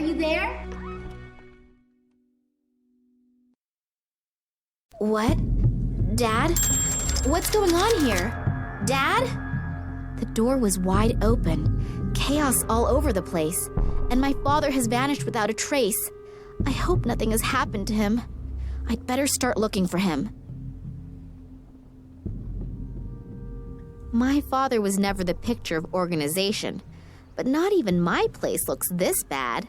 you there? What? Dad? What's going on here? Dad? The door was wide open, chaos all over the place, and my father has vanished without a trace. I hope nothing has happened to him. I'd better start looking for him. My father was never the picture of organization, but not even my place looks this bad.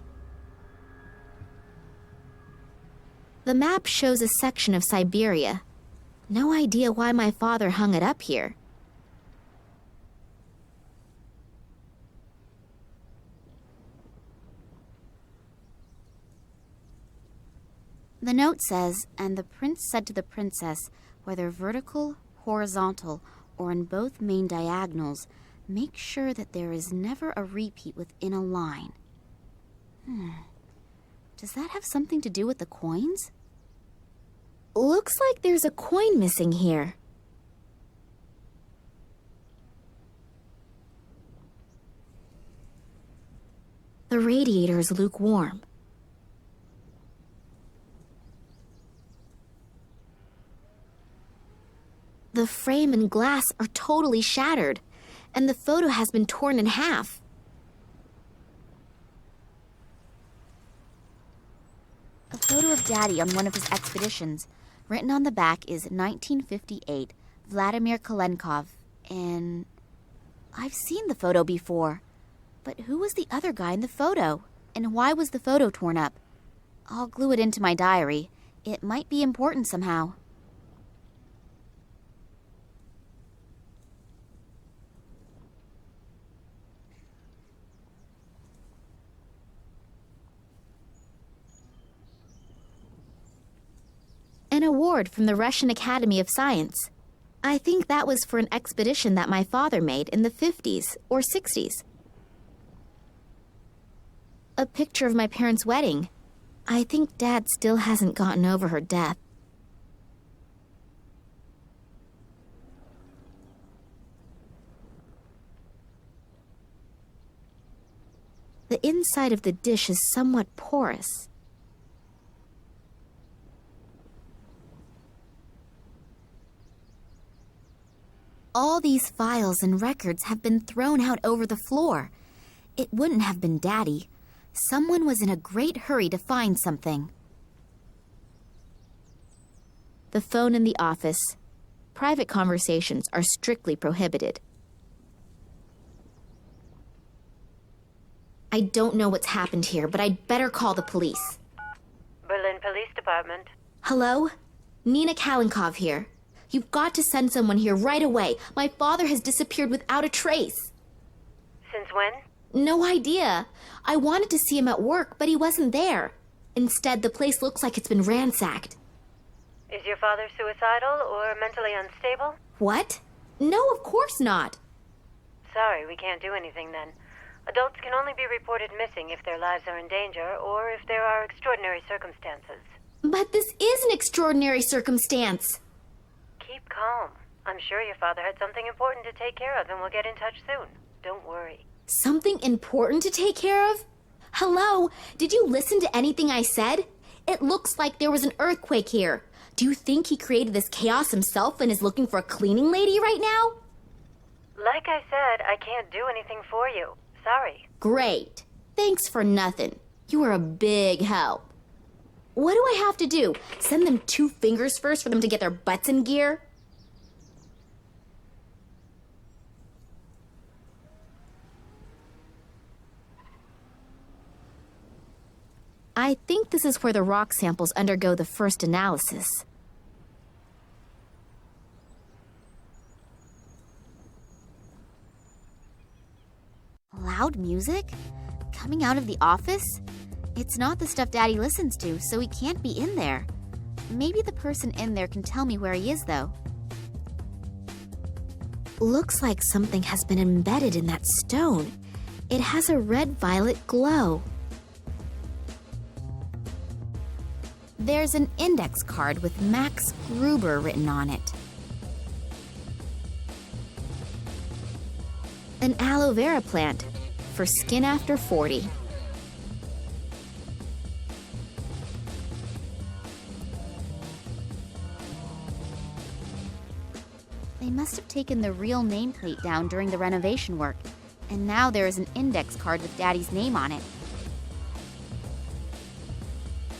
The map shows a section of Siberia. No idea why my father hung it up here. The note says, "And the prince said to the princess, whether vertical, horizontal, or in both main diagonals, make sure that there is never a repeat within a line." Does that have something to do with the coins? Looks like there's a coin missing here. The radiator is lukewarm. The frame and glass are totally shattered, and the photo has been torn in half. A photo of Daddy on one of his expeditions. Written on the back is 1958, Vladimir Kalenkov, and I've seen the photo before. But who was the other guy in the photo? And why was the photo torn up? I'll glue it into my diary. It might be important somehow. An award from the Russian Academy of Science. I think that was for an expedition that my father made in the 50s or 60s. A picture of my parents' wedding. I think Dad still hasn't gotten over her death. The inside of the dish is somewhat porous. All these files and records have been thrown out over the floor. It wouldn't have been Daddy. Someone was in a great hurry to find something. The phone in the office. Private conversations are strictly prohibited. I don't know what's happened here, but I'd better call the police. Berlin Police Department. Hello? Nina Kalenkov here. You've got to send someone here right away. My father has disappeared without a trace. Since when? No idea. I wanted to see him at work, but he wasn't there. Instead, the place looks like it's been ransacked. Is your father suicidal or mentally unstable? What? No, of course not. Sorry, we can't do anything then. Adults can only be reported missing if their lives are in danger or if there are extraordinary circumstances. But this is an extraordinary circumstance. Keep calm. I'm sure your father had something important to take care of and we'll get in touch soon. Don't worry. Something important to take care of? Hello? Did you listen to anything I said? It looks like there was an earthquake here. Do you think he created this chaos himself and is looking for a cleaning lady right now? Like I said, I can't do anything for you. Sorry. Great. Thanks for nothing. You are a big help. What do I have to do? Send them 2 fingers first for them to get their butts in gear? I think this is where the rock samples undergo the first analysis. Loud music? Coming out of the office? It's not the stuff Daddy listens to, so he can't be in there. Maybe the person in there can tell me where he is, though. Looks like something has been embedded in that stone. It has a red-violet glow. There's an index card with Max Gruber written on it. An aloe vera plant for skin after 40. They must have taken the real nameplate down during the renovation work, and now there is an index card with Daddy's name on it.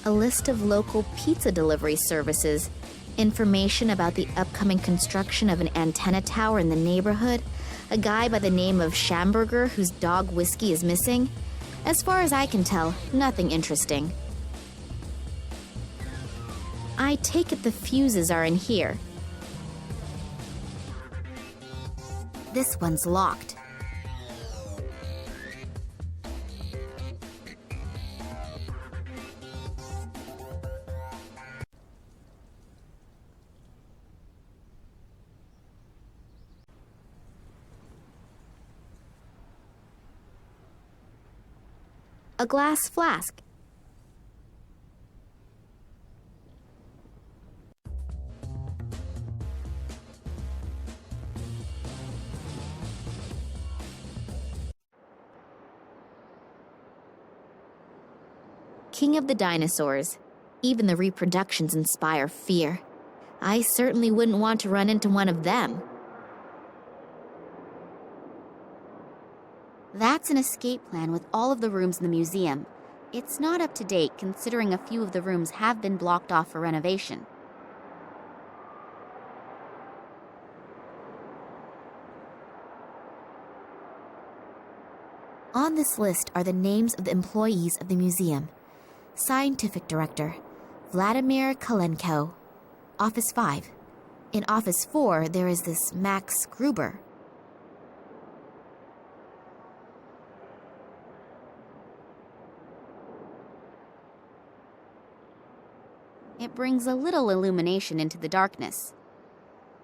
A list of local pizza delivery services, information about the upcoming construction of an antenna tower in the neighborhood, a guy by the name of Schamberger whose dog Whiskey is missing. As far as I can tell, nothing interesting. I take it the fuses are in here. This one's locked. A glass flask. King of the dinosaurs. Even the reproductions inspire fear. I certainly wouldn't want to run into one of them. That's an escape plan with all of the rooms in the museum. It's not up to date considering a few of the rooms have been blocked off for renovation. On this list are the names of the employees of the museum. Scientific Director, Vladimir Kalenko. Office 5. In Office 4, there is this Max Gruber. It brings a little illumination into the darkness.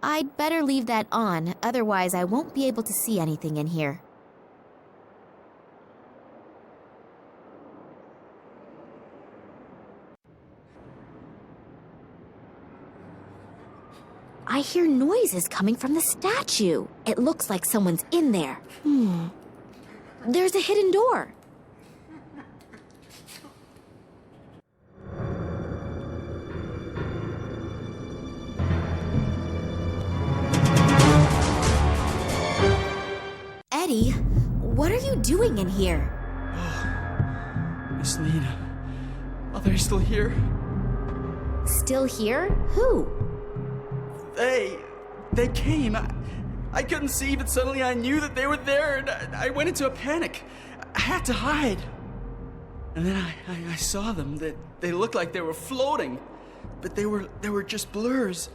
I'd better leave that on, otherwise I won't be able to see anything in here. I hear noises coming from the statue. It looks like someone's in there. There's a hidden door. Eddie, what are you doing in here? Miss Lena, are they still here? Still here? Who? They came. I couldn't see, but suddenly I knew that they were there, and I went into a panic. I had to hide. And then I saw them. They looked like they were floating, but they were just blurs.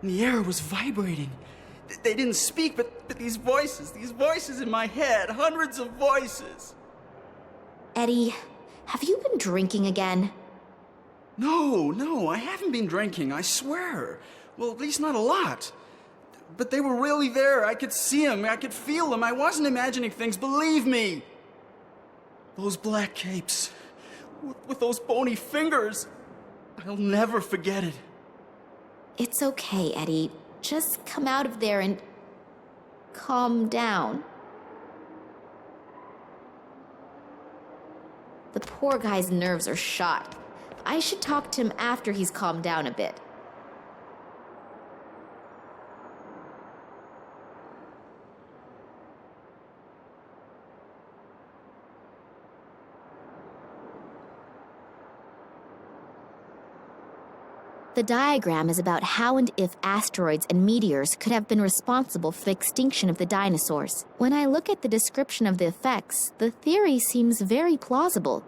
And the air was vibrating. They didn't speak, but these voices in my head, hundreds of voices. Eddie, have you been drinking again? No, I haven't been drinking, I swear. Well, at least not a lot. But they were really there. I could see them, I could feel them. I wasn't imagining things, believe me. Those black capes, with those bony fingers. I'll never forget it. It's okay, Eddie. Just come out of there and calm down. The poor guy's nerves are shot. I should talk to him after he's calmed down a bit. The diagram is about how and if asteroids and meteors could have been responsible for the extinction of the dinosaurs. When I look at the description of the effects, the theory seems very plausible.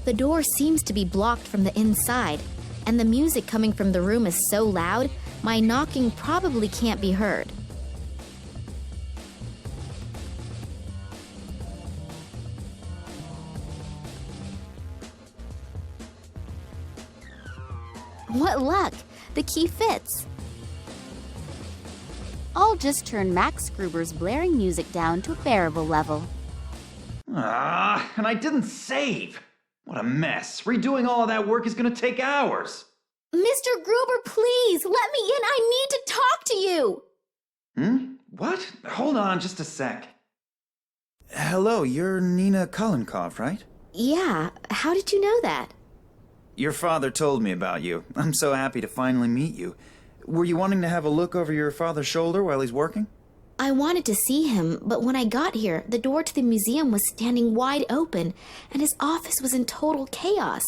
The door seems to be blocked from the inside, and the music coming from the room is so loud, my knocking probably can't be heard. What luck! The key fits. I'll just turn Max Gruber's blaring music down to a bearable level. And I didn't save! What a mess. Redoing all of that work is gonna take hours. Mr. Gruber, please, let me in. I need to talk to you. What? Hold on just a sec. Hello, you're Nina Kolenkov, right? Yeah, how did you know that? Your father told me about you. I'm so happy to finally meet you. Were you wanting to have a look over your father's shoulder while he's working? I wanted to see him, but when I got here, the door to the museum was standing wide open, and his office was in total chaos.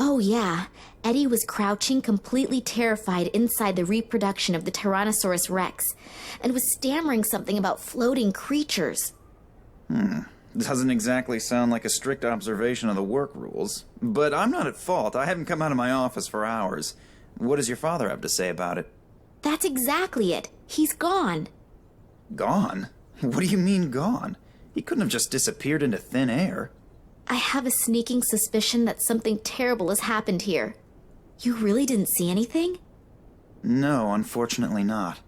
Oh yeah, Eddie was crouching, completely terrified inside the reproduction of the Tyrannosaurus Rex, and was stammering something about floating creatures. Doesn't exactly sound like a strict observation of the work rules. But I'm not at fault. I haven't come out of my office for hours. What does your father have to say about it? That's exactly it. He's gone. Gone? What do you mean gone? He couldn't have just disappeared into thin air. I have a sneaking suspicion that something terrible has happened here. You really didn't see anything? No, unfortunately not.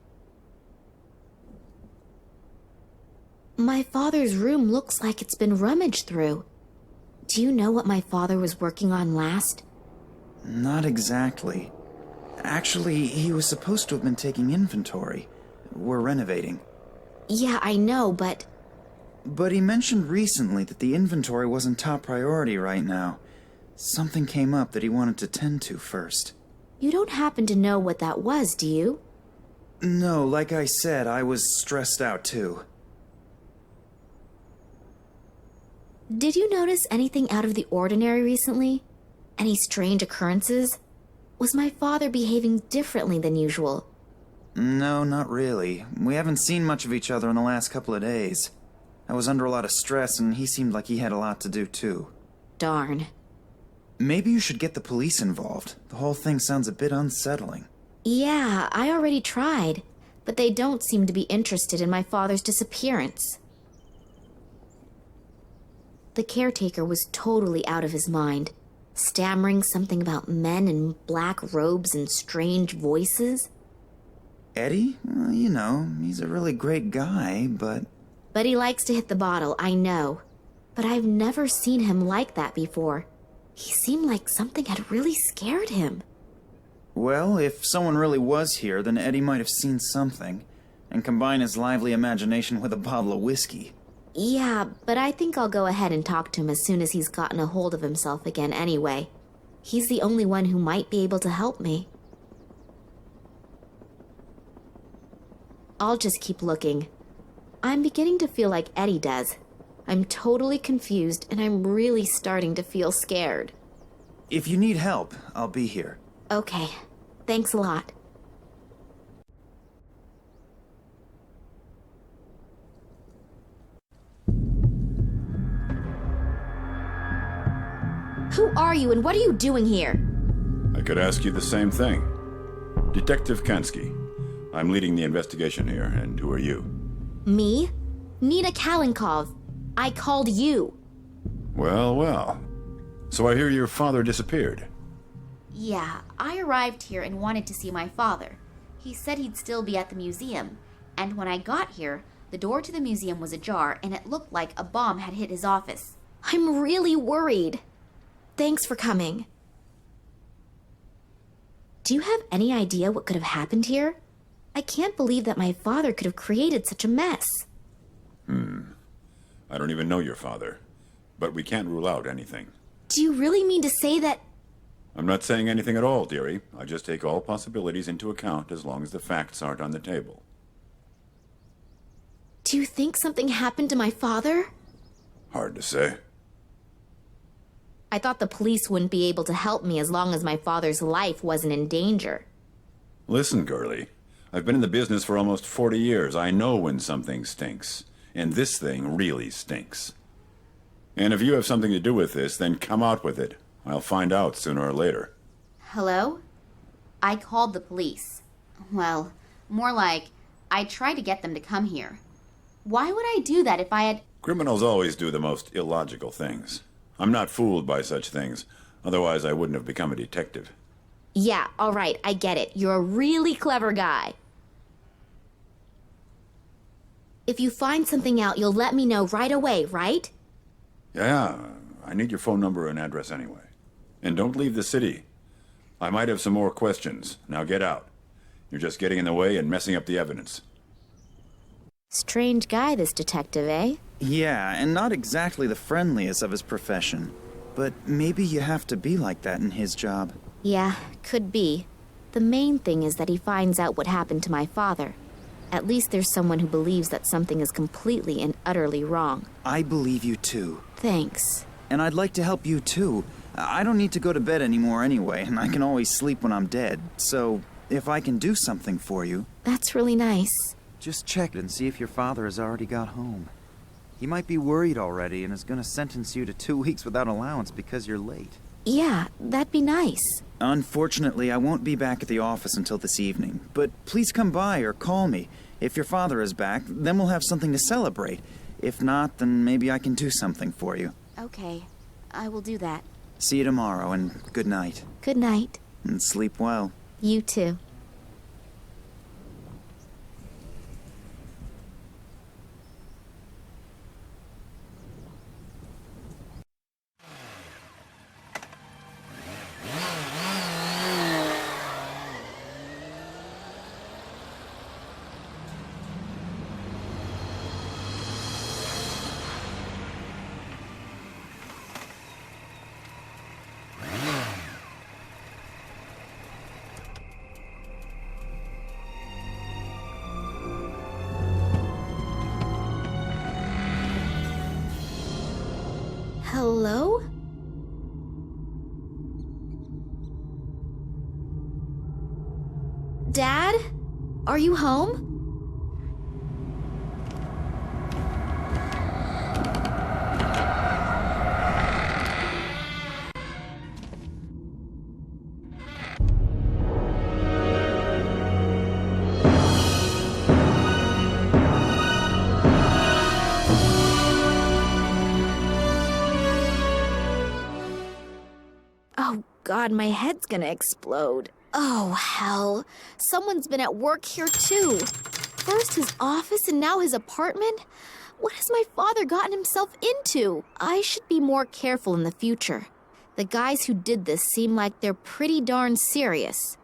My father's room looks like it's been rummaged through. Do you know what my father was working on last? Not exactly. Actually, he was supposed to have been taking inventory. We're renovating. Yeah, I know, but... But he mentioned recently that the inventory wasn't top priority right now. Something came up that he wanted to tend to first. You don't happen to know what that was, do you? No, like I said, I was stressed out too. Did you notice anything out of the ordinary recently? Any strange occurrences? Was my father behaving differently than usual? No, not really. We haven't seen much of each other in the last couple of days. I was under a lot of stress, and he seemed like he had a lot to do too. Darn. Maybe you should get the police involved. The whole thing sounds a bit unsettling. Yeah, I already tried, but they don't seem to be interested in my father's disappearance. The caretaker was totally out of his mind, stammering something about men in black robes and strange voices. Eddie? Well, you know, he's a really great guy, but... But he likes to hit the bottle, I know. But I've never seen him like that before. He seemed like something had really scared him. Well, if someone really was here, then Eddie might have seen something, and combine his lively imagination with a bottle of whiskey. Yeah, but I think I'll go ahead and talk to him as soon as he's gotten a hold of himself again anyway. He's the only one who might be able to help me. I'll just keep looking. I'm beginning to feel like Eddie does. I'm totally confused, and I'm really starting to feel scared. If you need help, I'll be here. Okay, thanks a lot. Who are you and what are you doing here? I could ask you the same thing. Detective Kenski. I'm leading the investigation here, and who are you? Me? Nina Kalenkov. I called you. Well, well. So I hear your father disappeared. Yeah, I arrived here and wanted to see my father. He said he'd still be at the museum, and when I got here, the door to the museum was ajar and it looked like a bomb had hit his office. I'm really worried. Thanks for coming. Do you have any idea what could have happened here? I can't believe that my father could have created such a mess. I don't even know your father, but we can't rule out anything. Do you really mean to say that... I'm not saying anything at all, dearie. I just take all possibilities into account as long as the facts aren't on the table. Do you think something happened to my father? Hard to say. I thought the police wouldn't be able to help me as long as my father's life wasn't in danger. Listen, girlie. I've been in the business for almost 40 years. I know when something stinks. And this thing really stinks. And if you have something to do with this, then come out with it. I'll find out sooner or later. Hello? I called the police. Well, more like, I tried to get them to come here. Why would I do that if I had... Criminals always do the most illogical things. I'm not fooled by such things. Otherwise, I wouldn't have become a detective. Yeah, all right, I get it. You're a really clever guy. If you find something out, you'll let me know right away, right? Yeah, I need your phone number and address anyway. And don't leave the city. I might have some more questions. Now get out. You're just getting in the way and messing up the evidence. Strange guy, this detective, eh? Yeah, and not exactly the friendliest of his profession. But maybe you have to be like that in his job. Yeah, could be. The main thing is that he finds out what happened to my father. At least there's someone who believes that something is completely and utterly wrong. I believe you too. Thanks. And I'd like to help you too. I don't need to go to bed anymore anyway, and I can always sleep when I'm dead. So, if I can do something for you... That's really nice. Just check and see if your father has already got home. He might be worried already and is going to sentence you to 2 weeks without allowance because you're late. Yeah, that'd be nice. Unfortunately, I won't be back at the office until this evening, but please come by or call me. If your father is back, then we'll have something to celebrate. If not, then maybe I can do something for you. Okay, I will do that. See you tomorrow, and good night. Good night. And sleep well. You too. Hello? Dad? Are you home? Oh God, my head's gonna explode. Oh hell, someone's been at work here too. First his office and now his apartment? What has my father gotten himself into? I should be more careful in the future. The guys who did this seem like they're pretty darn serious.